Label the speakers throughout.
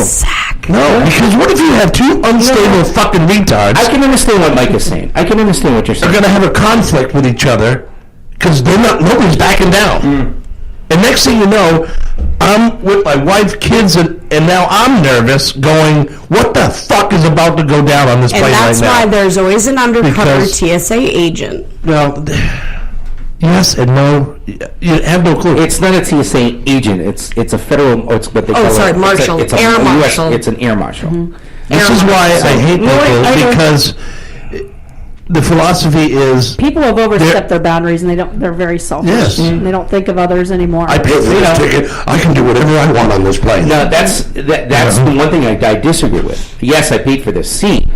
Speaker 1: Zach.
Speaker 2: No, because what if you have two unstable fucking retards?
Speaker 3: I can understand what Mike is saying. I can understand what you're saying.
Speaker 2: They're going to have a conflict with each other because nobody's backing down. And next thing you know, I'm with my wife, kids, and now I'm nervous going, what the fuck is about to go down on this plane right now?
Speaker 1: And that's why there's always an undercover
Speaker 2: Because-
Speaker 1: TSA agent.
Speaker 2: Well, yes and no. You have no clue.
Speaker 3: It's not a TSA agent. It's a federal. It's what they call
Speaker 1: marshal.
Speaker 3: It's a
Speaker 1: Air
Speaker 3: US
Speaker 1: marshal.
Speaker 3: It's an air marshal.
Speaker 2: This is why I hate people, because the philosophy is
Speaker 4: People have overstepped their boundaries, and they're very selfish.
Speaker 2: Yes.
Speaker 4: They don't think of others anymore.
Speaker 2: I pay for this ticket. I can do whatever I want on this plane.
Speaker 3: No, that's the one thing I disagree with. Yes, I paid for this seat,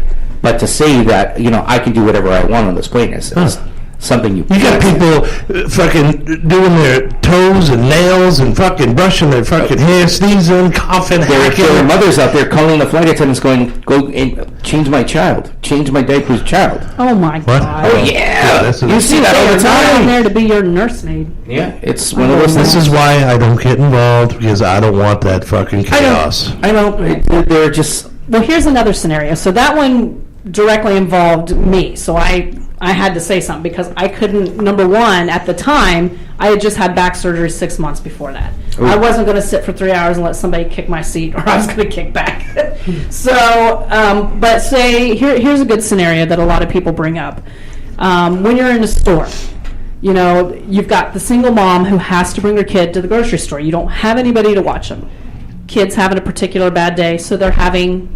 Speaker 3: but to say that I can do whatever I want on this plane is something you
Speaker 2: got people fucking doing their toes and nails and fucking brushing their fucking hair, sneezing, coughing,
Speaker 3: There are
Speaker 2: hacking.
Speaker 3: mothers out there calling the flight attendants going, go and change my child, change my diaper's child.
Speaker 4: Oh my God!
Speaker 3: Oh yeah,
Speaker 2: this is-
Speaker 3: you see that
Speaker 4: They
Speaker 3: all
Speaker 4: are
Speaker 3: the
Speaker 4: not
Speaker 3: time.
Speaker 4: there to be your nursemaid.
Speaker 3: Yeah, it's one of those
Speaker 2: This
Speaker 3: things.
Speaker 2: is why I don't get involved, because I don't want that fucking chaos.
Speaker 3: I know. They're just.
Speaker 4: Well, here's another scenario. So that one directly involved me. So I had to say something because I couldn't. Number one, at the time, I had just had back surgery 6 months before that.
Speaker 3: Ooh.
Speaker 4: I wasn't going to sit for 3 hours and let somebody kick my seat, or I was going to kick back. So, but say here's a good scenario that a lot of people bring up. When you're in a store, you've got the single mom who has to bring her kid to the grocery store. You don't have anybody to watch them. Kids having a particular bad day, so they're having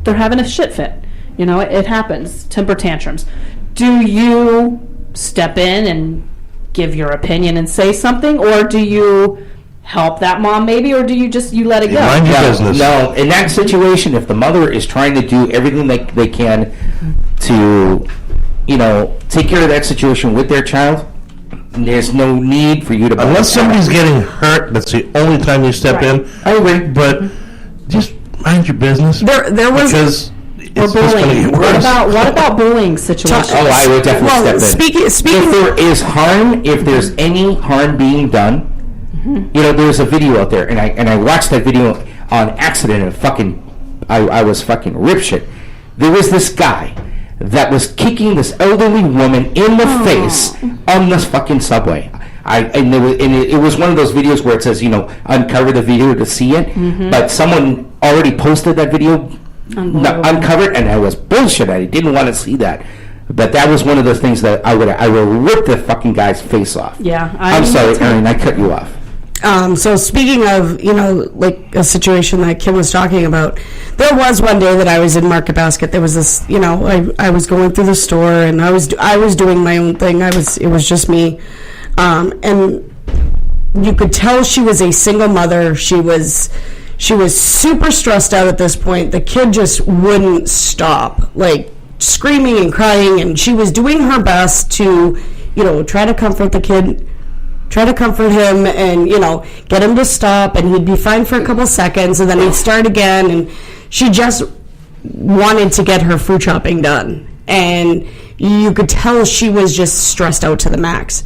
Speaker 4: a shit fit. It happens. Temper tantrums. Do you step in and give your opinion and say something, or do you help that mom maybe, or do you let it go?
Speaker 2: Mind your business.
Speaker 3: No, in that situation, if the mother is trying to do everything they can to, take care of that situation with their child, there's no need for you to.
Speaker 2: Unless somebody's getting hurt, that's the only time you step in.
Speaker 3: I agree,
Speaker 2: but just mind your business.
Speaker 1: There was
Speaker 2: because
Speaker 4: Or
Speaker 2: it's just going to
Speaker 4: bullying.
Speaker 2: get worse.
Speaker 4: What about bullying situations?
Speaker 3: Oh, I would definitely step in.
Speaker 1: Speaking
Speaker 3: If there is harm, if there's any harm being done, there's a video out there, and I watched that video on accident, and I was fucking ripshit. There was this guy that was kicking this elderly woman in the face on this fucking subway. It was one of those videos where it says, uncover the video to see it, but someone already posted that video. Uncovered, and I was bullshit. I didn't want to see that, but that was one of those things that I would rip the fucking guy's face off.
Speaker 4: Yeah,
Speaker 3: I'm sorry, Erin, I cut you off.
Speaker 1: So speaking of, like a situation that Kim was talking about, there was one day that I was in Market Basket. There was this, I was going through the store, and I was doing my own thing. It was just me, and you could tell she was a single mother. She was super stressed out at this point. The kid just wouldn't stop, like screaming and crying, and she was doing her best to, try to comfort the kid, try to comfort him, and, get him to stop, and he'd be fine for a couple seconds, and then he'd start again, and she just wanted to get her food shopping done. And you could tell she was just stressed out to the max.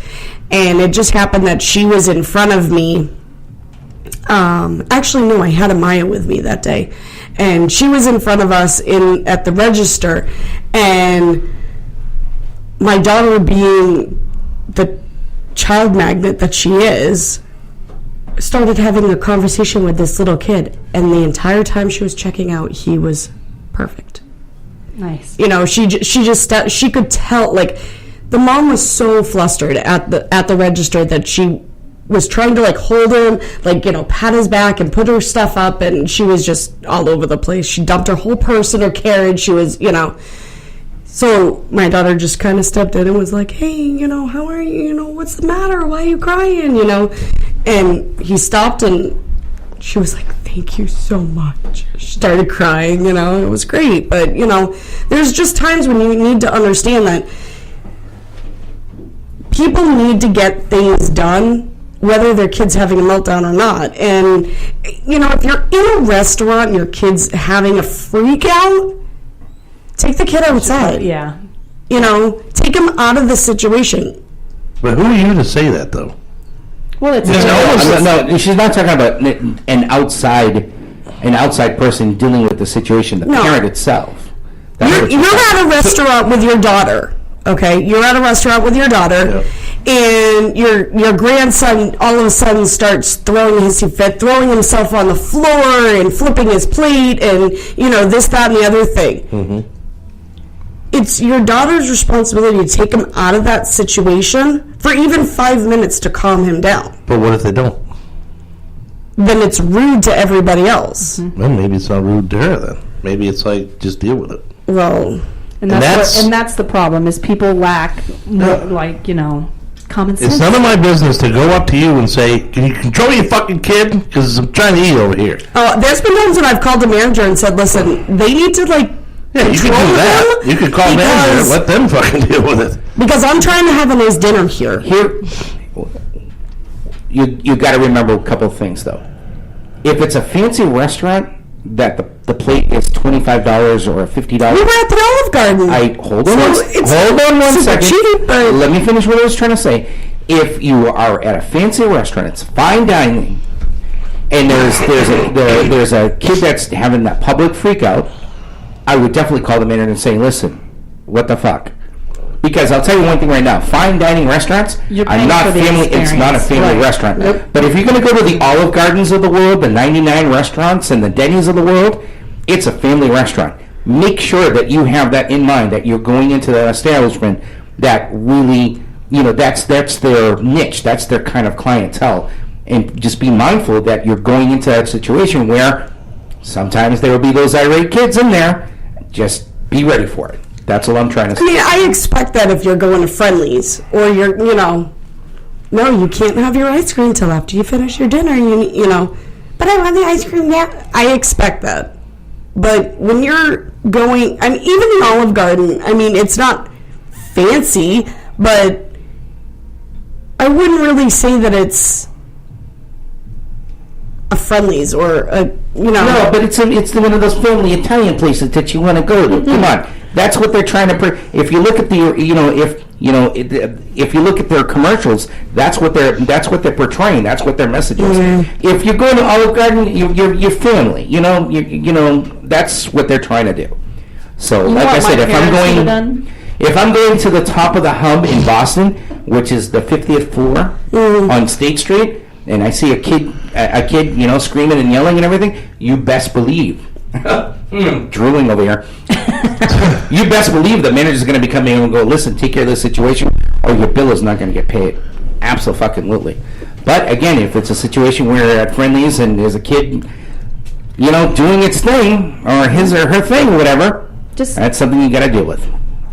Speaker 1: And it just happened that she was in front of me. Actually, no, I had Amaya with me that day, and she was in front of us at the register, and my daughter, being the child magnet that she is, started having a conversation with this little kid, and the entire time she was checking out, he was perfect.
Speaker 4: Nice.
Speaker 1: She could tell, like, the mom was so flustered at the register that she was trying to, like, hold him, like, pat his back and put her stuff up, and she was just all over the place. She dumped her whole purse in her carriage. She was, So my daughter just kind of stepped in and was like, hey, how are you? What's the matter? Why are you crying? And he stopped, and she was like, thank you so much. She started crying, it was great. But, there's just times when you need to understand that people need to get things done, whether their kid's having a meltdown or not. And, if you're in a restaurant and your kid's having a freak out, take the kid outside.
Speaker 4: Yeah.
Speaker 1: Take him out of the situation.
Speaker 2: But who are you to say that, though?
Speaker 4: Well, it's
Speaker 3: No, she's not talking about an outside an outside person dealing with the situation, the
Speaker 1: No.
Speaker 3: parent itself. That's
Speaker 1: You're,
Speaker 3: what
Speaker 1: you're
Speaker 3: saying.
Speaker 1: at a restaurant with your daughter. Okay, you're at a restaurant with your daughter, and your grandson all of a sudden starts throwing himself on the floor and flipping his plate, and this, that, and the other thing.
Speaker 2: Mm-hmm.
Speaker 1: It's your daughter's responsibility to take him out of that situation for even 5 minutes to calm him down.
Speaker 2: But what if they don't?
Speaker 1: Then it's rude to everybody else.
Speaker 2: Well, maybe it's not rude to her then. Maybe it's like, just deal with it.
Speaker 1: Well,
Speaker 4: And that's the problem is people lack more, common sense.
Speaker 2: It's none of my business to go up to you and say, can you control your fucking kid? Because I'm trying to eat over here.
Speaker 1: there's been times when I've called the manager and said, listen, they need to,
Speaker 2: Yeah, you can do
Speaker 1: control
Speaker 2: that.
Speaker 1: them
Speaker 2: You can call manager, let them fucking deal with it.
Speaker 1: because I'm trying to have a nice dinner here.
Speaker 3: Here, you got to remember a couple of things though. If it's a fancy restaurant that the plate is $25 or $50,
Speaker 1: We were at the Olive Garden.
Speaker 3: hold on one
Speaker 1: super
Speaker 3: second.
Speaker 1: cheap, but-
Speaker 3: Let me finish what I was trying to say. If you are at a fancy restaurant, it's fine dining, and there's a kid that's having that public freak out, I would definitely call the manager and say, listen, what the fuck? Because I'll tell you one thing right now, fine dining restaurants
Speaker 4: You're
Speaker 3: are
Speaker 4: paying
Speaker 3: not
Speaker 4: for the
Speaker 3: family. It's not a
Speaker 4: experience.
Speaker 3: family
Speaker 4: Right.
Speaker 3: restaurant.
Speaker 4: Nope.
Speaker 3: But if you're going to go to the Olive Gardens of the world, the 99 restaurants, and the Denny's of the world, it's a family restaurant. Make sure that you have that in mind, that you're going into the establishment that really, that's their niche, that's their kind of clientele. And just be mindful that you're going into that situation where sometimes there will be those irate kids in there. Just be ready for it. That's all I'm trying to say.
Speaker 1: I mean, I expect that if you're going to Friendly's or you're, no, you can't have your ice cream till after you finish your dinner. But I want the ice cream now. I expect that. But when you're going, even the Olive Garden, it's not fancy, but I wouldn't really say that it's a Friendly's or a,
Speaker 3: No, but it's one of those family Italian places that you want to go to. Come on, that's what they're trying to. If you look at the, if you look at their commercials, that's what they're portraying. That's what their message is. If you're going to Olive Garden, you're family. That's what they're trying to do. So, like I said, if I'm going to the top of the hub in Boston, which is the 50th floor on State Street, and I see a kid, screaming and yelling and everything, you best believe, drooling over here, you best believe the manager's going to be coming in and go, listen, take care of this situation, or your bill is not going to get paid. Absolutely. But again, if it's a situation where you're at Friendly's and there's a kid, doing its thing, or his or her thing, whatever, that's something you got to deal with.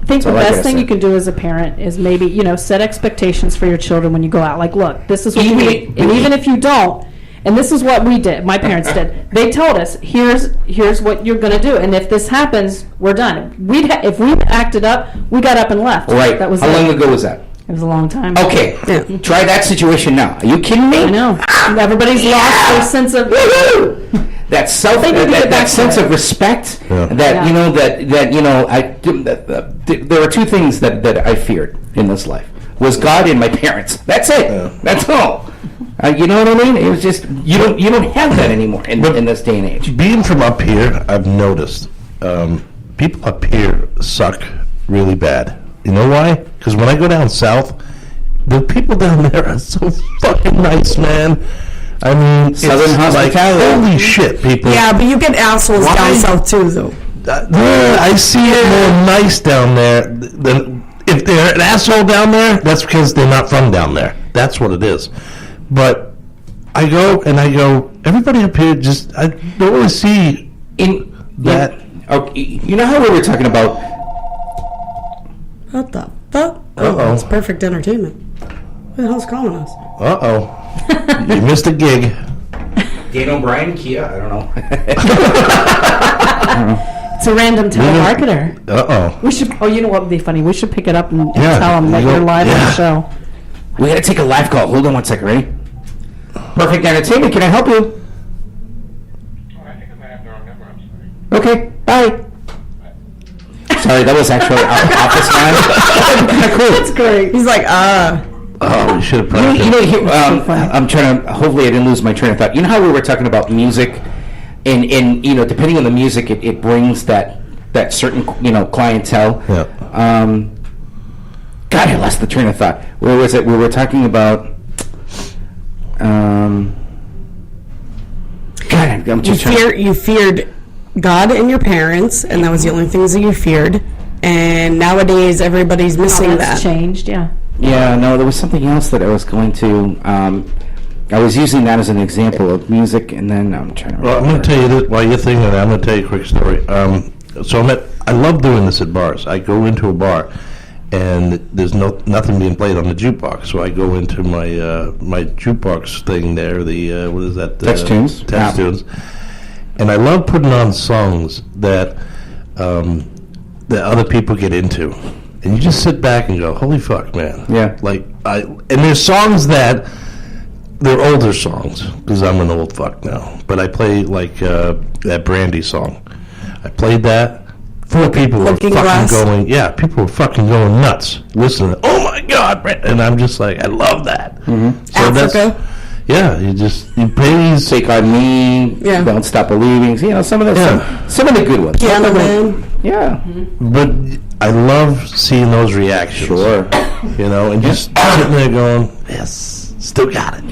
Speaker 4: I think the
Speaker 3: all I
Speaker 4: best
Speaker 3: gotta
Speaker 4: thing
Speaker 3: say.
Speaker 4: you can do as a parent is maybe, set expectations for your children when you go out. Like, look, this is what you need. And even if you don't, and this is what we did, my parents did. They told us, here's what you're going to do. And if this happens, we're done. If we acted up, we got up and left.
Speaker 3: Right.
Speaker 4: That was
Speaker 3: How
Speaker 4: it.
Speaker 3: long ago was that?
Speaker 4: It was a long time.
Speaker 3: Okay. Try that situation now. Are you kidding me?
Speaker 4: I know. Everybody's lost their sense of...
Speaker 3: That
Speaker 4: They need to get back to
Speaker 3: sense
Speaker 4: it.
Speaker 3: of respect.
Speaker 2: Yeah.
Speaker 3: That there are two things that I feared in this life: was God and my parents. That's it.
Speaker 2: Yeah.
Speaker 3: That's all. You know what I mean? It was just you don't have that anymore in this day and age.
Speaker 2: Being from up here, I've noticed people up here suck really bad. You know why? Because when I go down south, the people down there are so fucking nice, man. I mean,
Speaker 3: Southern
Speaker 2: it's
Speaker 3: hospitality.
Speaker 2: Like, holy shit, people.
Speaker 1: Yeah, but you get assholes
Speaker 2: Why?
Speaker 1: down south too, though.
Speaker 2: I see it more nice down there than if they're an asshole down there. That's because they're not from down there. That's what it is. But I go. Everybody up here I don't really see that.
Speaker 3: Okay, you know how we were talking about?
Speaker 1: What the fuck?
Speaker 2: Uh-oh.
Speaker 1: It's perfect entertainment. Who the hell's calling us?
Speaker 2: You missed a gig.
Speaker 3: Dan O'Brien, Kia. I don't know.
Speaker 4: It's a random telemarketer.
Speaker 2: Uh-oh.
Speaker 4: You know what would be funny? We should pick it up and
Speaker 2: Yeah,
Speaker 4: tell them that
Speaker 2: you
Speaker 4: you're
Speaker 2: go-
Speaker 4: live on
Speaker 2: yeah.
Speaker 4: the show.
Speaker 3: We gotta take a live call. Hold on one second. Ready? Perfect entertainment. Can I help you?
Speaker 5: I think I might have the wrong number. I'm sorry.
Speaker 3: Okay. Bye. Sorry, that was actually our office line. Kind of cool.
Speaker 4: That's great.
Speaker 1: He's like,
Speaker 2: Oh, we should have practiced.
Speaker 3: I'm trying to. Hopefully, I didn't lose my train of thought. You know how we were talking about music and depending on the music, it brings that certain clientele.
Speaker 2: Yeah.
Speaker 3: God, I lost the train of thought. Where was it? We were talking about. God, I'm just trying.
Speaker 1: You feared God and your parents, and that was the only things that you feared. And nowadays, everybody's missing
Speaker 4: That's
Speaker 1: that.
Speaker 4: changed, yeah.
Speaker 3: Yeah, no, there was something else that I was going to. I was using that as an example of music, and then I'm trying to.
Speaker 2: Well, I'm going to tell you this while you're thinking. I'm going to tell you a quick story. So I love doing this at bars. I go into a bar, and there's nothing being played on the jukebox. So I go into my my jukebox thing there. The what is that?
Speaker 3: Text tunes.
Speaker 2: Text tunes. And I love putting on songs that that other people get into, and you just sit back and go, "Holy fuck, man!"
Speaker 3: Yeah.
Speaker 2: And there's songs that they're older songs because I'm an old fuck now. But I play like that Brandy song. I played that. Four people were
Speaker 1: Looking
Speaker 2: fucking
Speaker 1: Glass.
Speaker 2: going. Yeah, people were fucking going nuts listening. Oh my god, and I'm just like, I love that. Mm-hmm. So
Speaker 1: Africa.
Speaker 2: Yeah, you pay these.
Speaker 3: Take on Me.
Speaker 1: Yeah.
Speaker 3: Don't Stop Believing. Some of the
Speaker 2: Yeah.
Speaker 3: some of the good ones.
Speaker 1: Piano Man.
Speaker 3: Yeah.
Speaker 2: But I love seeing those reactions.
Speaker 3: Sure.
Speaker 2: And just sitting there going, yes, still got it.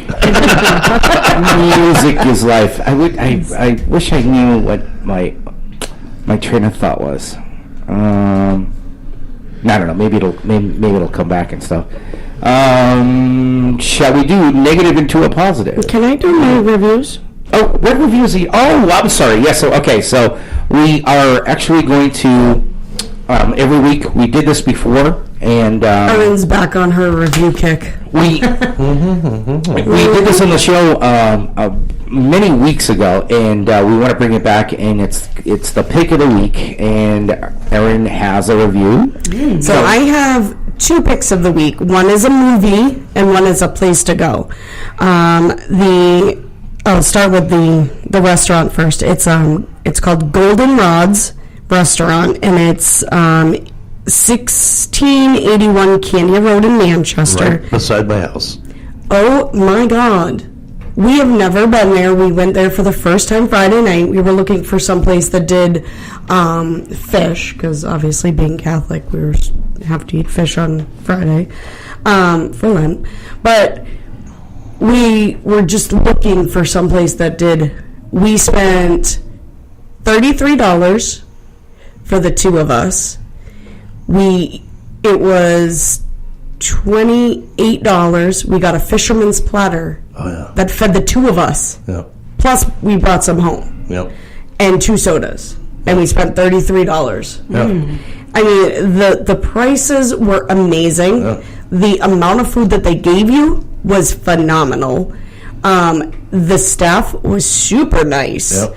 Speaker 3: Music is life. I wish I knew what my train of thought was. I don't know. Maybe it'll come back and stuff. Shall we do negative into a positive?
Speaker 1: Can I do my reviews?
Speaker 3: Oh, what reviews? I'm sorry. Yes. So we are actually going to every week. We did this before, and
Speaker 1: Erin's back on her review kick.
Speaker 3: we did this on the show many weeks ago, and we want to bring it back. And it's the pick of the week, and Erin has a review.
Speaker 1: So I have 2 picks of the week. One is a movie, and one is a place to go. I'll start with the restaurant first. It's called Golden Rods Restaurant, and it's 1681 Candia Road in Manchester.
Speaker 2: Right beside my house.
Speaker 1: Oh my God. We have never been there. We went there for the first time Friday night. We were looking for some place that did fish, because obviously being Catholic, we have to eat fish on Friday for Lent. But we were just looking for some place that did. We spent $33 for the 2 of us. It was $28. We got a fisherman's platter that fed the 2 of us.
Speaker 2: Yep.
Speaker 1: Plus, we brought some home.
Speaker 2: Yep.
Speaker 1: And 2 sodas. And we spent $33.
Speaker 2: Yep.
Speaker 1: I mean, the prices were amazing.
Speaker 2: Yep.
Speaker 1: The amount of food that they gave you was phenomenal. The staff was super nice.
Speaker 2: Yep.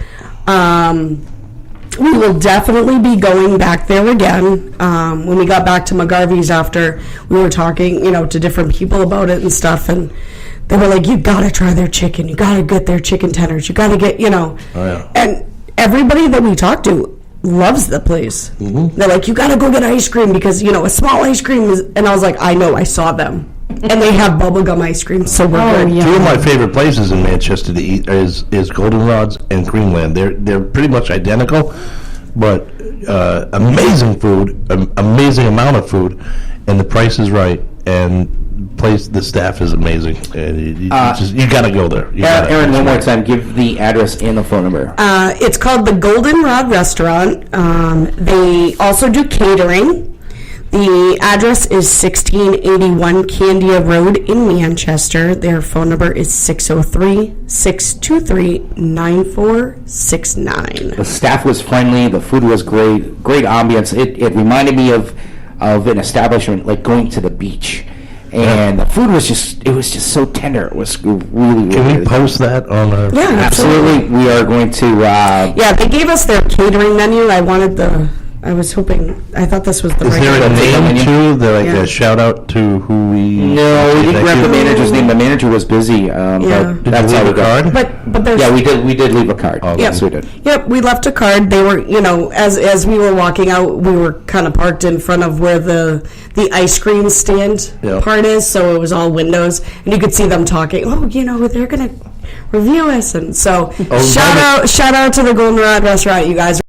Speaker 1: We will definitely be going back there again. When we got back to McGarvey's after, we were talking, to different people about it and stuff, and they were like, you gotta try their chicken. You gotta get their chicken tenders. You gotta get,
Speaker 2: Oh, yeah.
Speaker 1: And everybody that we talked to loves the place. Mm-hmm. They're like, you gotta go get ice cream because, a small ice cream is, and I was like, I know, I saw them. And they have bubblegum ice cream, so we're good.
Speaker 4: yeah.
Speaker 2: 2 of my favorite places in Manchester to eat is Golden Rods and Greenland. They're pretty much identical, but amazing food, amazing amount of food, and the price is right, and the staff is amazing. And you got to go there.
Speaker 3: Erin, one more time. Give the address and the phone number.
Speaker 1: It's called the Golden Rod Restaurant. They also do catering. The address is 1681 Candia Road in Manchester. Their phone number is 603-623-9469.
Speaker 3: The staff was friendly. The food was great. Great ambience. It reminded me of an establishment like going to the beach. And the food was just so tender. It was really, really
Speaker 2: Can we
Speaker 3: good.
Speaker 2: post that on our...
Speaker 1: Yeah,
Speaker 3: Absolutely. We are going to...
Speaker 1: Yeah, they gave us their catering menu. I thought this was the
Speaker 2: Is
Speaker 1: right
Speaker 2: there a
Speaker 1: one.
Speaker 2: name too? Like
Speaker 1: Yeah.
Speaker 2: a shout out to who we?
Speaker 3: No, we didn't grab the
Speaker 2: Thank you.
Speaker 3: manager's name. The manager was busy.
Speaker 1: Yeah.
Speaker 3: But
Speaker 2: Did
Speaker 3: that's
Speaker 2: you
Speaker 3: how
Speaker 2: leave
Speaker 3: we
Speaker 2: a
Speaker 3: got.
Speaker 2: card?
Speaker 1: But there's
Speaker 3: Yeah, we did leave a card.
Speaker 2: Oh,
Speaker 3: Yes, we did.
Speaker 1: Yep, we left a card. They were, as we were walking out, we were kind of parked in front of where the ice cream stand
Speaker 2: Yep.
Speaker 1: part is, so it was all windows, and you could see them talking. Oh, they're gonna review us, and so
Speaker 2: Oh,
Speaker 1: shout out to the Goldenrod Restaurant, you guys.